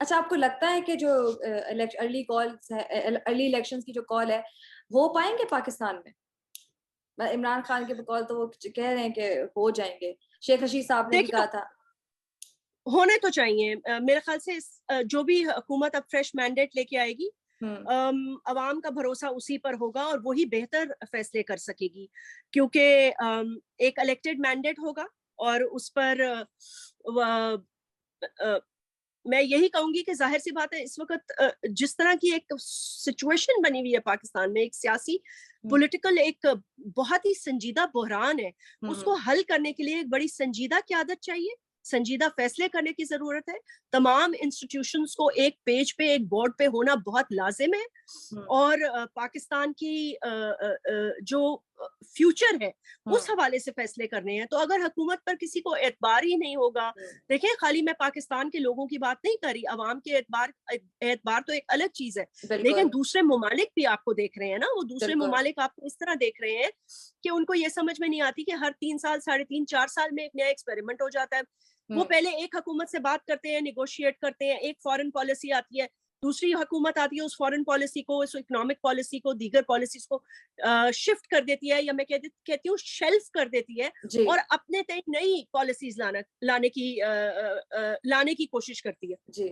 اچھا آپ کو لگتا ہے کہ جو ارلی کالز ہے، ارلی الیکشنز کی جو کال ہے ہو پائیں گے پاکستان میں؟ عمران خان کے بقول تو وہ کہہ رہے ہیں کہ ہو جائیں گے، شیخ رشید صاحب نے بھی دیکھیے کہا تھا ہونے تو چاہیے. میرے خیال سے جو بھی حکومت اب فریش مینڈیٹ لے کے آئے گی عوام کا بھروسہ اسی پر ہوگا اور وہی بہتر فیصلے کر سکے گی، کیونکہ ایک الیکٹڈ مینڈیٹ ہوگا اور اس پر میں یہی کہوں گی کہ ظاہر سی بات ہے اس وقت جس طرح کی ایک سچویشن بنی ہوئی ہے پاکستان میں، ایک سیاسی پولیٹیکل ایک بہت ہی سنجیدہ بحران ہے، اس کو حل کرنے کے لیے ایک بڑی سنجیدہ قیادت چاہیے، سنجیدہ فیصلے کرنے کی ضرورت ہے. تمام انسٹیٹیوشنز کو ایک پیج پہ ایک بورڈ پہ ہونا بہت لازم ہے، اور پاکستان کی جو فیوچر ہے اس حوالے سے فیصلے کرنے ہیں. تو اگر حکومت پر کسی کو اعتبار ہی نہیں ہوگا، دیکھیں خالی میں پاکستان کے لوگوں کی بات نہیں کر رہی، عوام کے اعتبار تو ایک الگ چیز ہے، لیکن دوسرے ممالک بھی آپ کو دیکھ رہے ہیں نا، وہ دوسرے ممالک آپ کو اس طرح دیکھ رہے ہیں کہ ان کو یہ سمجھ میں نہیں آتی کہ ہر 3 سال 3.5 4 سال میں ایک نیا ایکسپیریمنٹ ہو جاتا ہے. وہ پہلے ایک حکومت سے بات کرتے ہیں، نیگوشیٹ کرتے ہیں، ایک فارن پالیسی آتی ہے، دوسری حکومت آتی ہے، اس فارن پالیسی کو، اس اکنامک پالیسی کو، دیگر پالیسیز کو شفٹ کر دیتی ہے، یا میں کہتی ہوں شیلف کر دیتی ہے، اور اپنے تئیں نئی پالیسیز لانے کی کوشش کرتی ہے.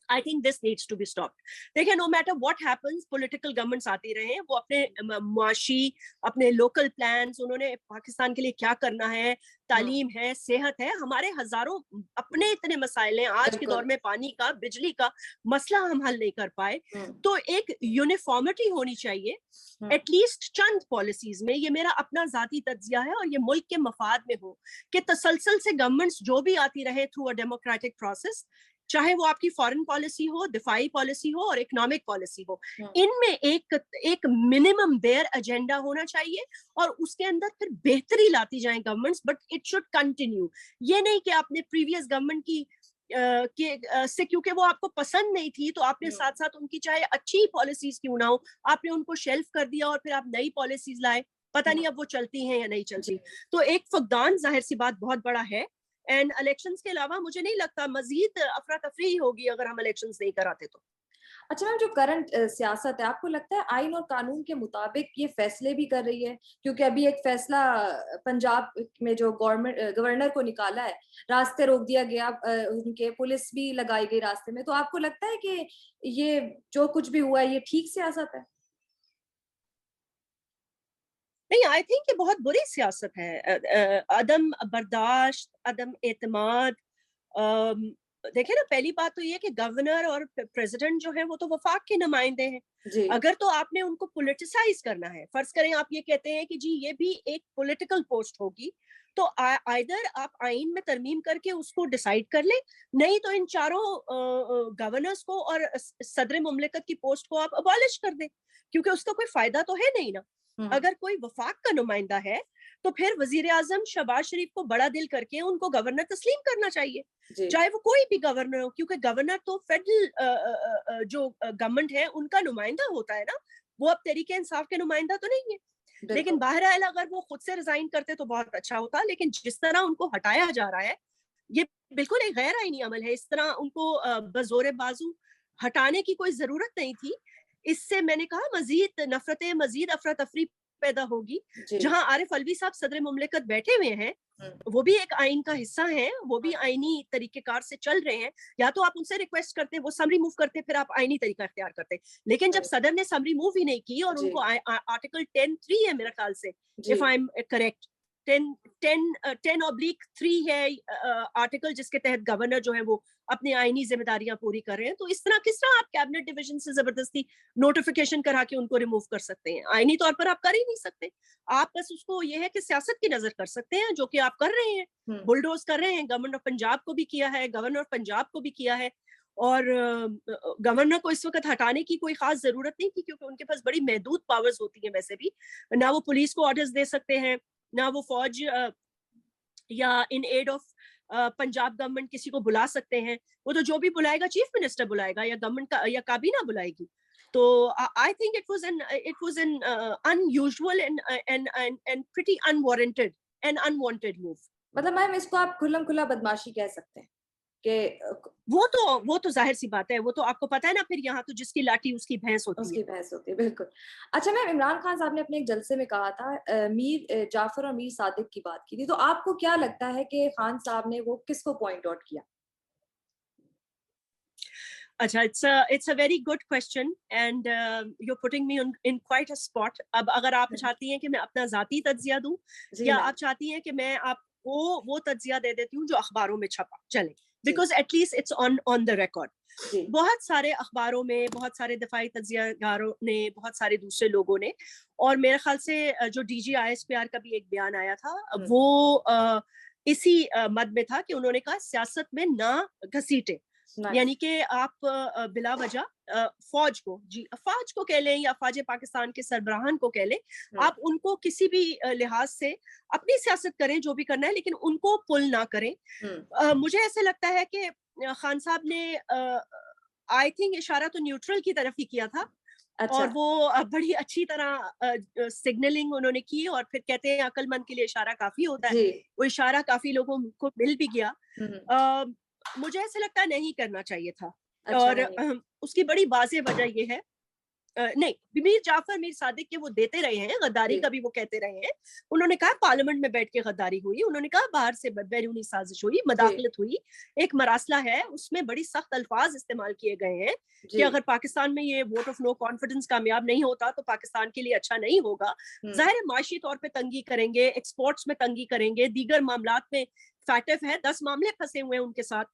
I think this needs to be stopped. دیکھیں no matter what happens, political governments آتی رہے ہیں، وہ اپنے معاشی، اپنے لوکل پلانز، انہوں نے پاکستان کے لیے کیا کرنا ہے، تعلیم ہے، صحت ہے، ہمارے ہزاروں اپنے اتنے مسائل ہیں آج کے دور میں، پانی کا، بجلی کا مسئلہ ہم حل نہیں کر پائے. تو ایک یونیفارمٹی ہونی چاہیے ایٹ لیسٹ چند پالیسیز میں. یہ میرا اپنا ذاتی تجزیہ ہے اور یہ ملک کے مفاد میں ہو کہ تسلسل سے گورنمنٹس جو بھی آتی رہے تھرو اے ڈیموکریٹک پروسیس، چاہے وہ آپ کی فارن پالیسی ہو، دفاعی پالیسی ہو اور اکنامک پالیسی ہو، ان میں ایک منیمم بیئر ایجنڈا ہونا چاہیے اور اس کے اندر پھر بہتری لاتی جائیں governments, but it should continue. یہ نہیں کہ آپ نے پریویس گورنمنٹ کی سے کیونکہ وہ آپ کو پسند نہیں تھی تو آپ نے ساتھ ساتھ ان کی چاہے اچھی پالیسیز کیوں نہ ہو، آپ نے ان کو شیلف کر دیا اور پھر آپ نئی پالیسیز لائے، پتہ نہیں اب وہ چلتی ہیں یا نہیں چلتی. تو ایک فقدان ظاہر سی بات بہت بڑا ہے. اینڈ الیکشنز کے علاوہ مجھے نہیں لگتا مزید افراتفری ہوگی اگر ہم الیکشنز نہیں کراتے تو. اچھا میم جو کرنٹ سیاست ہے، آپ کو لگتا ہے آئین اور قانون کے مطابق یہ فیصلے بھی کر رہی ہے؟ کیونکہ ابھی ایک فیصلہ پنجاب میں جو گورنر کو نکالا ہے، راستے روک دیا گیا، ان کے پولیس بھی لگائی گئی راستے میں، تو آپ کو لگتا ہے کہ یہ جو کچھ بھی ہوا ہے یہ ٹھیک سیاست ہے؟ نہیں، آئی تھنک یہ بہت بری سیاست ہے، عدم برداشت، عدم اعتماد. دیکھیں نا، پہلی بات تو یہ کہ گورنر اور پریزیڈنٹ جو ہے وہ تو وفاق کے نمائندے ہیں. اگر تو آپ نے ان کو پولیٹیسائز کرنا ہے، فرض کریں آپ یہ کہتے ہیں کہ جی یہ بھی ایک پولیٹیکل پوسٹ ہوگی، تو آئیدر آپ آئین میں ترمیم کر کے اس کو ڈیسائیڈ کر لیں، نہیں تو ان چاروں گورنرز کو اور صدر مملکت کی پوسٹ کو آپ ابالش کر دیں، کیونکہ اس کا کوئی فائدہ تو ہے نہیں نا. اگر کوئی وفاق کا نمائندہ ہے تو پھر وزیر اعظم شہباز شریف کو بڑا دل کر کے ان کو گورنر تسلیم کرنا چاہیے، چاہے وہ کوئی بھی گورنر ہو، کیونکہ گورنر تو فیڈرل جو گورنمنٹ ہے ان کا نمائندہ ہوتا ہے نا، وہ اب تحریک انصاف کے نمائندہ تو نہیں ہے. لیکن بہرحال اگر وہ خود سے ریزائن کرتے تو بہت اچھا ہوتا، لیکن جس طرح ان کو ہٹایا جا رہا ہے یہ بالکل ایک غیر آئینی عمل ہے. اس طرح ان کو بزور بازو ہٹانے کی کوئی ضرورت نہیں تھی. اس سے میں نے کہا مزید نفرتیں، مزید افراتفری پیدا ہوگی. جہاں عارف الوی صاحب صدر مملکت بیٹھے ہوئے ہیں، وہ بھی ایک آئین کا حصہ ہیں، وہ بھی آئینی طریقہ کار سے چل رہے ہیں، یا تو آپ ان سے ریکویسٹ کرتے وہ سمری موو کرتے، پھر آپ آئینی طریقہ اختیار کرتے. لیکن جب صدر نے سمری موو ہی نہیں کی اور ان کو آرٹیکل 10(3) ہے میرا خیال سے، if I'm correct 10(3) ہے آرٹیکل، جس کے تحت گورنر جو ہے وہ اپنی آئینی ذمہ داریاں پوری کر رہے ہیں. تو اس طرح کس طرح آپ کیبنٹ ڈویژن سے زبردستی نوٹیفیکیشن کرا کے ان کو ریموو کر سکتے ہیں؟ آئینی طور پر آپ کر ہی نہیں سکتے. آپ بس اس کو یہ ہے کہ سیاست کی نظر کر سکتے ہیں، جو کہ آپ کر رہے ہیں، بلڈوز کر رہے ہیں. گورنر آف پنجاب کو بھی کیا ہے، گورنر آف پنجاب کو بھی کیا ہے، اور گورنر کو اس وقت ہٹانے کی کوئی خاص ضرورت نہیں تھی، کیونکہ ان کے پاس بڑی محدود پاورز ہوتی ہیں. ویسے بھی نہ وہ پولیس کو آرڈرز دے سکتے ہیں، نہ وہ فوج یا ان ایڈ آف پنجاب گورنمنٹ کسی کو بلا سکتے ہیں. وہ تو جو بھی بلائے گا چیف منسٹر بلائے گا، یا گورنمنٹ کا یا کابینہ بلائے گی. تو I think it was an unusual and pretty unwarranted and unwanted move. مطلب میم اس کو آپ کھلم کھلا بدماشی کہہ سکتے ہیں کہ وہ تو ظاہر سی بات ہے, وہ تو آپ کو پتا ہے نا, پھر یہاں تو جس کی لاٹھی اس کی بھینس ہوتی اس ہے. کی بحث ہوتی ہے, بالکل. اچھا میم, عمران خان صاحب نے اپنے ایک جلسے میں کہا تھا میر جعفر اور میر صادق کی بات کی تھی, تو آپ کو کیا لگتا ہے کہ خان صاحب نے وہ کس کو پوائنٹ آؤٹ کیا؟ اچھا, it's a very good question and you're putting me in quite a spot. اب اگر آپ چاہتی ہیں کہ میں اپنا ذاتی تجزیہ دوں, یا آپ چاہتی ہیں کہ میں آپ کو وہ تجزیہ دے دیتی ہوں جو اخباروں میں چھپا چلے, because at least it's on the record. بہت سارے اخباروں میں, بہت سارے دفاعی تجزیہ کاروں نے, بہت سارے دوسرے لوگوں نے, اور میرے خیال سے جو D G I S P R کا بھی ایک بیان آیا تھا, وہ اسی مد میں تھا کہ انہوں نے کہا سیاست میں نہ گھسیٹے, یعنی کہ آپ بلا وجہ فوج کو کہہ لیں یا فوج پاکستان کے سربراہان کو کہہ لیں, آپ ان کو کسی بھی لحاظ سے اپنی سیاست کریں جو بھی کرنا ہے, لیکن ان کو پل نہ کریں. مجھے ایسے لگتا ہے کہ خان صاحب نے آئی تھنک اشارہ تو نیوٹرل کی طرف ہی کیا تھا, اور وہ بڑی اچھی طرح سگنلنگ انہوں نے کی, اور پھر کہتے ہیں عقل مند کے لیے اشارہ کافی ہوتا ہے, وہ اشارہ کافی لوگوں کو مل بھی گیا. مجھے ایسا لگتا ہے نہیں کرنا چاہیے تھا, اور اس کی بڑی واضح وجہ یہ ہے, نہیں, میر جعفر میر صادق کے وہ دیتے رہے ہیں, غداری کا بھی وہ کہتے رہے ہیں. انہوں نے کہا پارلیمنٹ میں بیٹھ کے غداری ہوئی, انہوں نے کہا باہر سے بیرونی سازش ہوئی, مداخلت ہوئی, ایک مراسلہ ہے, اس میں بڑی سخت الفاظ استعمال کیے گئے ہیں کہ اگر پاکستان میں یہ ووٹ آف نو کانفیڈنس کامیاب نہیں ہوتا تو پاکستان کے لیے اچھا نہیں ہوگا. ظاہر معاشی طور پہ تنگی کریں گے, ایکسپورٹس میں تنگی کریں گے, دیگر معاملات میں فیٹف ہے, 10 معاملے پھنسے ہوئے ہیں ان کے ساتھ.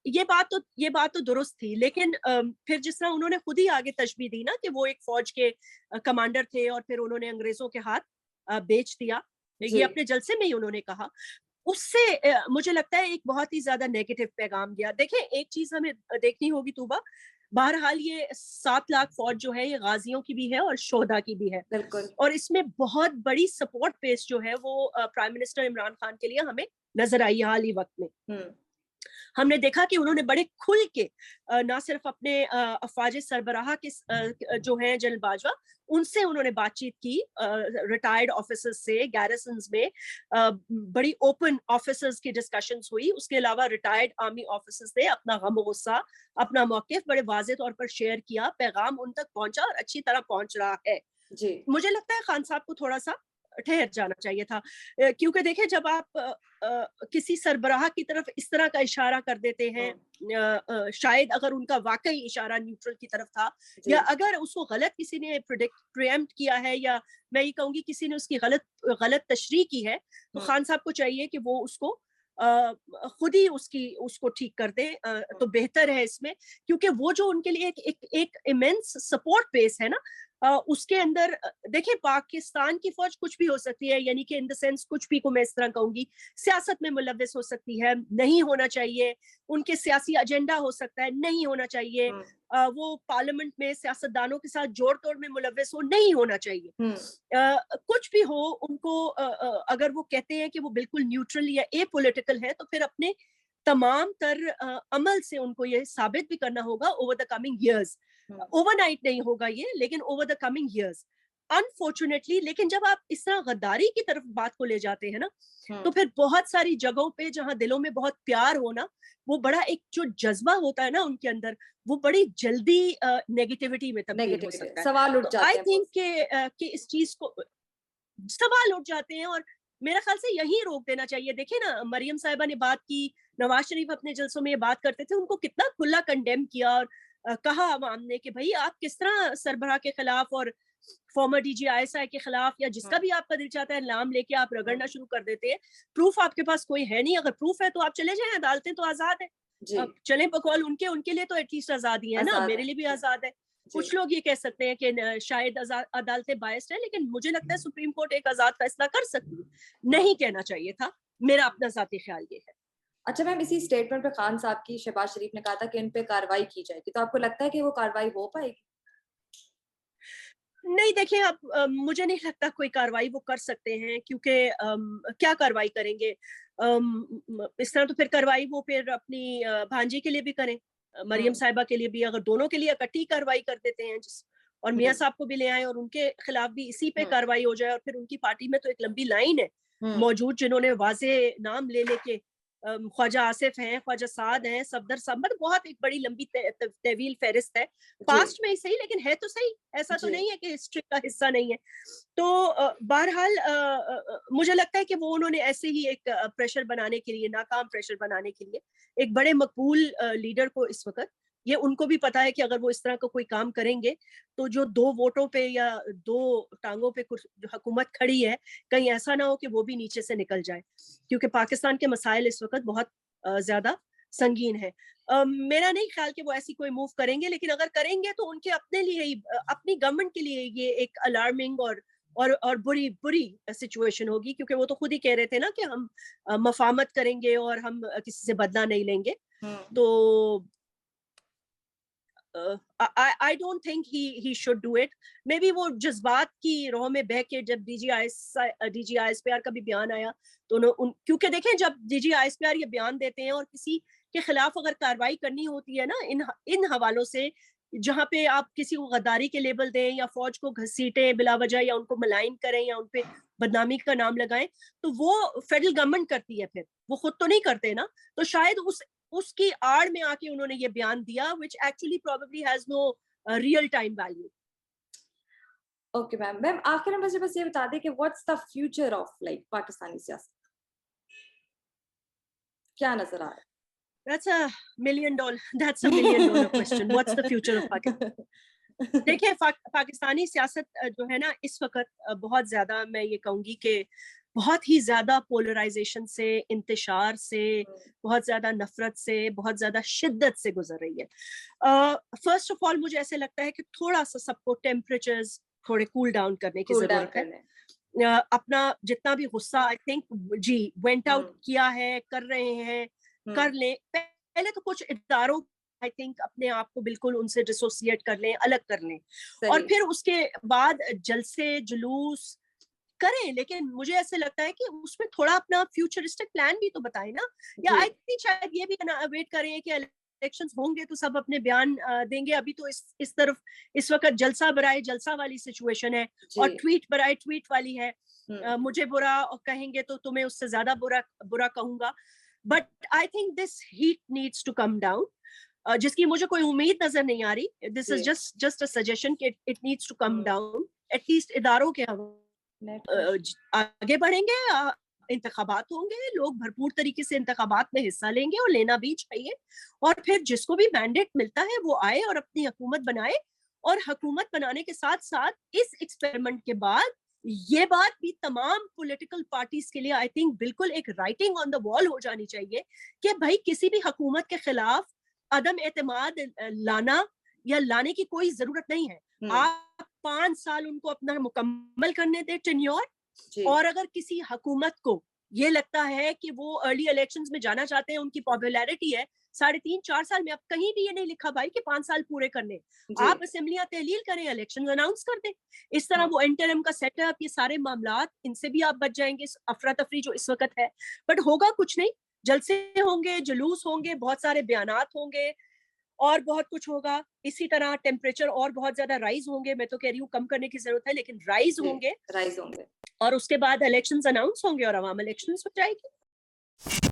یہ بات تو درست تھی, لیکن پھر جس طرح انہوں نے خود ہی آگے تشبیہ دی نا کہ وہ ایک فوج کے کمانڈر تھے اور پھر انہوں نے انگریزوں کے ہاتھ بیچ دیا, یہ اپنے جلسے میں ہی انہوں نے کہا, اس سے مجھے لگتا ہے ایک بہت ہی زیادہ نیگیٹو پیغام گیا. دیکھیں ایک چیز ہمیں دیکھنی ہوگی طوبہ, بہرحال یہ 7 لاکھ فوج جو ہے یہ غازیوں کی بھی ہے اور شہداء کی بھی ہے, اور اس میں بہت بڑی سپورٹ بیس جو ہے وہ پرائم منسٹر عمران خان کے لیے ہمیں نظر آئی حال ہی وقت میں. ہم نے دیکھا کہ انہوں نے بڑے کھل کے نہ صرف اپنے افواج سربراہ کے جو ہیں جنرل باجوہ, ان سے انہوں نے بات چیت کی, ریٹائرڈ آفیسرز سے, گیرسنز میں بڑی اوپن آفیسرز کی ڈسکشنز ہوئی. اس کے علاوہ ریٹائرڈ آرمی آفیسرز نے اپنا غم و غصہ, اپنا موقف بڑے واضح طور پر شیئر کیا, پیغام ان تک پہنچا اور اچھی طرح پہنچ رہا ہے. مجھے لگتا ہے خان صاحب کو تھوڑا سا ٹھہر جانا چاہیے تھا, کیونکہ دیکھیں جب آپ کسی سربراہ کی طرف اس طرح کا اشارہ کر دیتے ہیں, شاید اگر ان کا واقعی اشارہ نیوٹرل کی طرف تھا, یا اگر اس کو غلط کسی نے پریمپٹ کیا ہے, یا میں یہ کہوں گی کسی نے اس کی غلط تشریح کی ہے, تو خان صاحب کو چاہیے کہ وہ اس کو خود ہی اس کو ٹھیک کر دیں تو بہتر ہے اس میں, کیونکہ وہ جو ان کے لیے ایک ایمنس سپورٹ بیس ہے نا, اس کے اندر دیکھیں پاکستان کی فوج کچھ بھی ہو سکتی ہے, یعنی کہ ان دا سینس کچھ بھی کو میں اس طرح کہوں گی, سیاست میں ملوث ہو سکتی ہے, نہیں ہونا چاہیے, ان کے سیاسی ایجنڈا ہو سکتا ہے, نہیں ہونا چاہیے, وہ پارلیمنٹ میں سیاستدانوں کے ساتھ جوڑ توڑ میں ملوث ہو, نہیں ہونا چاہیے, کچھ بھی ہو, ان کو اگر وہ کہتے ہیں کہ وہ بالکل نیوٹرل یا اے پولیٹیکل ہے, تو پھر اپنے تمام تر عمل سے ان کو یہ ثابت بھی کرنا ہوگا over the coming years. Over night نہیں ہوگا یہ, لیکن over the coming years unfortunately. لیکن جب آپ اس طرح غداری کی طرف بات کو لے جاتے ہیں نا, تو پھر بہت ساری جگہوں پہ جہاں دلوں میں بہت پیار ہونا, وہ بڑا ایک جو جذبہ ہوتا ہے نا ان کے اندر, وہ بڑی جلدی نیگیٹیوٹی میں تبدیل ہو سکتا ہے. سوال اٹھ جاتے ہیں, آئی تھنک کہ اس چیز کو سوال اٹھ جاتے ہیں, اور میرے خیال سے یہی روک دینا چاہیے. دیکھیں نا, مریم صاحبہ نے بات کی, نواز شریف اپنے جلسوں میں یہ بات کرتے تھے, ان کو کتنا کھلا کنڈیم کیا اور کہا عوام نے کہ بھائی آپ کس طرح سربراہ کے خلاف اور former D G I S I کے خلاف یا جس کا بھی آپ کا دل چاہتا ہے نام لے کے آپ رگڑنا شروع کر دیتے ہیں. پروف آپ کے پاس کوئی ہے نہیں, اگر پروف ہے تو آپ چلے جائیں, عدالتیں تو آزاد ہیں, چلیں بقول ان کے لیے تو ایٹ لیسٹ آزادی ہے نا, میرے لیے بھی آزاد ہے. کچھ لوگ یہ کہہ سکتے ہیں کہ شاید عدالتیں بائسڈ ہیں, لیکن مجھے لگتا ہے سپریم کورٹ ایک آزاد فیصلہ کر سکتی ہے. نہیں کہنا چاہیے تھا, میرا اپنا ذاتی خیال یہ ہے. اچھا میم, اسی اسٹیٹمنٹ پہ خان صاحب کی شہباز شریف نے کہا تھا کہ ان پہ کارروائی کی جائے گی, تو آپ کو لگتا ہے کہ وہ کارروائی ہو پائے گی؟ نہیں, دیکھیں اب مجھے نہیں لگتا کوئی کارروائی وہ کر سکتے ہیں, کیونکہ کیا کارروائی کریں گے اس طرح, تو پھر کارروائی وہ پھر اپنی بھانجی کے لیے بھی کریں, مریم صاحبہ کے لیے بھی, اگر دونوں کے لیے اکٹھی کارروائی کر دیتے ہیں اور میاں صاحب کو بھی لے آئیں اور ان کے خلاف بھی اسی پہ کارروائی ہو جائے, اور پھر ان کی پارٹی میں تو ایک لمبی لائن ہے موجود جنہوں نے واضح نام لے کے خواجہ آصف ہیں, خواجہ سعد ہیں, صفدر صاحب, مطلب بہت ایک بڑی لمبی طویل فہرست ہے, پاسٹ میں ہی صحیح لیکن ہے تو صحیح, ایسا تو نہیں ہے کہ ہسٹری کا حصہ نہیں ہے. تو بہرحال مجھے لگتا ہے کہ وہ انہوں نے ایسے ہی ایک پریشر بنانے کے لیے, ناکام پریشر بنانے کے لیے ایک بڑے مقبول لیڈر کو اس وقت, یہ ان کو بھی پتا ہے کہ اگر وہ اس طرح کا کوئی کام کریں گے تو جو 2 ووٹوں پہ یا 2 ٹانگوں پہ جو حکومت کھڑی ہے, کہیں ایسا نہ ہو کہ وہ بھی نیچے سے نکل جائے, کیونکہ پاکستان کے مسائل اس وقت بہت زیادہ سنگین ہے. میرا نہیں خیال کہ وہ ایسی کوئی موو کریں گے, لیکن اگر کریں گے تو ان کے اپنے لیے ہی, اپنی گورنمنٹ کے لیے یہ ایک الارمنگ اور بری سچویشن ہوگی, کیونکہ وہ تو خود ہی کہہ رہے تھے نا کہ ہم مفاہمت کریں گے اور ہم کسی سے بدلہ نہیں لیں گے. تو I don't think he should do it. Maybe وہ جذبات کی روح میں بہ کے جب D G I S P R کا بھی بیان آیا تو کیونکہ دیکھیں جب D G I S P R یہ بیان دیتے ہیں اور کسی کے خلاف اگر کارروائی کرنی ہوتی ہے نا ان حوالوں سے, جہاں پہ آپ کسی کو غداری کے لیبل دیں یا فوج کو گھسیٹیں بلا وجہ یا ان کو ملائن کریں یا ان پہ بدنامی کا نام لگائیں, تو وہ فیڈرل گورنمنٹ کرتی ہے, پھر وہ خود تو نہیں کرتے نا. تو شاید اس کی آڑ میں آ کے انہوں نے یہ بیان دیا which actually probably has no real time value. Okay ma'am آخر میں مجھے بس یہ بتا دیں کہ what's the future of like Pakistani سیاست, کیا نظر آ رہا ہے؟ That's a $1 million question. What's the future of Pakistan? دیکھیں پاکستانی سیاست جو ہے نا اس وقت بہت زیادہ, میں یہ کہوں گی کہ بہت ہی زیادہ پولرائزیشن سے, انتشار سے, بہت زیادہ نفرت سے, بہت زیادہ شدت سے گزر رہی ہے. فرسٹ آف آل مجھے ایسے لگتا ہے کہ تھوڑا سا سب کو ٹیمپریچرز تھوڑے کول ڈاؤن کرنے کی ضرورت ہے. اپنا جتنا بھی غصہ آئی تھنک جی وینٹ آؤٹ کیا ہے, کر رہے ہیں, کر لیں. پہلے تو کچھ اداروں آئی تھنک اپنے آپ کو بالکل ان سے ڈسوسیٹ کر لیں, الگ کر لیں, اور پھر اس کے بعد جلسے جلوس کریں. لیکن مجھے ایسے لگتا ہے کہ اس میں تھوڑا اپنا فیوچرسٹک پلان بھی تو بتائیں نا, یا آئی تھنک شاید یہ بھی ویٹ کریں کہ الیکشنز ہوں گے تو سب اپنے بیان دیں گے. ابھی تو اس طرف اس وقت جلسہ برائے جلسہ والی سچویشن ہے, اور ٹویٹ برائے ٹویٹ والی ہے. مجھے برا کہیں گے تو تمہیں اس سے زیادہ برا کہوں گا. But I think this hate needs to calm down, جس کی مجھے کوئی امید نظر نہیں آ رہی. This is just a suggestion کہ it needs to calm down. At least اداروں کے آگے بڑھیں گے, انتخابات ہوں گے, لوگ بھرپور طریقے سے انتخابات میں حصہ لیں گے, اور لینا بھی چاہیے. اور پھر جس کو بھی مینڈیٹ ملتا ہے وہ آئے اور اپنی حکومت بنائے. اور حکومت بنانے کے ساتھ ساتھ اس ایکسپیریمنٹ کے بعد یہ بات بھی تمام پولیٹیکل پارٹیز کے لیے آئی تھنک بالکل ایک رائٹنگ آن دا وال ہو جانی چاہیے کہ بھائی کسی بھی حکومت کے خلاف عدم اعتماد لانے کی کوئی ضرورت نہیں ہے. آپ 5 سال ان کو اپنا مکمل کرنے دیں ٹینیور, اور اگر کسی حکومت کو یہ لگتا ہے کہ وہ ارلی الیکشنز میں جانا چاہتے ہیں, ان کی پاپولیرٹی ہے 3.5-4 سال میں, اب کہیں بھی یہ نہیں لکھا بھائی کہ 5 سال پورے کرنے, آپ اسمبلیاں تحلیل کریں, الیکشن اناؤنس کر دیں. اس طرح وہ انٹرم کا سیٹ اپ, یہ سارے معاملات, ان سے بھی آپ بچ جائیں گے افراتفری جو اس وقت ہے. بٹ ہوگا کچھ نہیں, جلسے ہوں گے, جلوس ہوں گے, بہت سارے بیانات ہوں گے, اور بہت کچھ ہوگا. اسی طرح ٹیمپریچر اور بہت زیادہ رائز ہوں گے. میں تو کہہ رہی ہوں کم کرنے کی ضرورت ہے, لیکن رائز ہوں گے, اور اس کے بعد الیکشنز اناؤنس ہوں گے اور عوام الیکشنز ہو جائے گی.